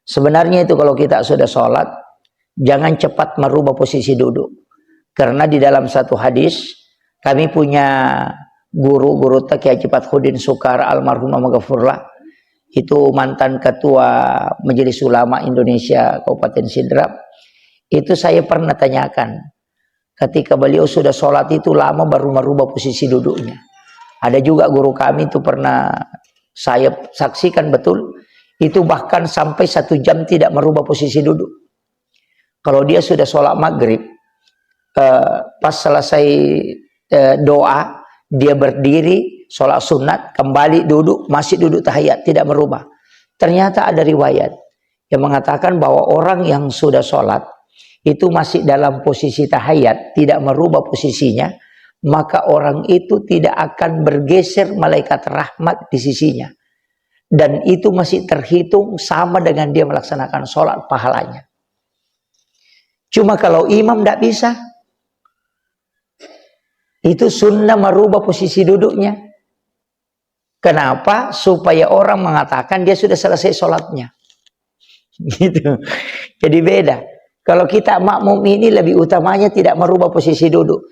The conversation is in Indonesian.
Sebenarnya itu kalau kita sudah sholat, jangan cepat merubah posisi duduk. Karena di dalam satu hadis, kami punya guru Kiai Haji Fathudin Sukar almarhumah maghfurlah. Itu mantan ketua Majelis Ulama Indonesia Kabupaten Sidrap. Itu saya pernah tanyakan, ketika beliau sudah sholat itu lama baru merubah posisi duduknya. Ada juga guru kami itu pernah saya saksikan betul, itu bahkan sampai 1 jam tidak merubah posisi duduk. Kalau dia sudah sholat maghrib, pas selesai doa, dia berdiri, sholat sunat, kembali duduk, masih duduk tahiyat, tidak merubah. Ternyata ada riwayat yang mengatakan bahwa orang yang sudah sholat, itu masih dalam posisi tahiyat, tidak merubah posisinya, maka orang itu tidak akan bergeser malaikat rahmat di sisinya. Dan itu masih terhitung sama dengan dia melaksanakan sholat pahalanya. Cuma kalau imam tidak bisa, itu sunnah merubah posisi duduknya. Kenapa? Supaya orang mengatakan dia sudah selesai sholatnya. Gitu. Jadi beda. Kalau kita makmum ini lebih utamanya tidak merubah posisi duduk.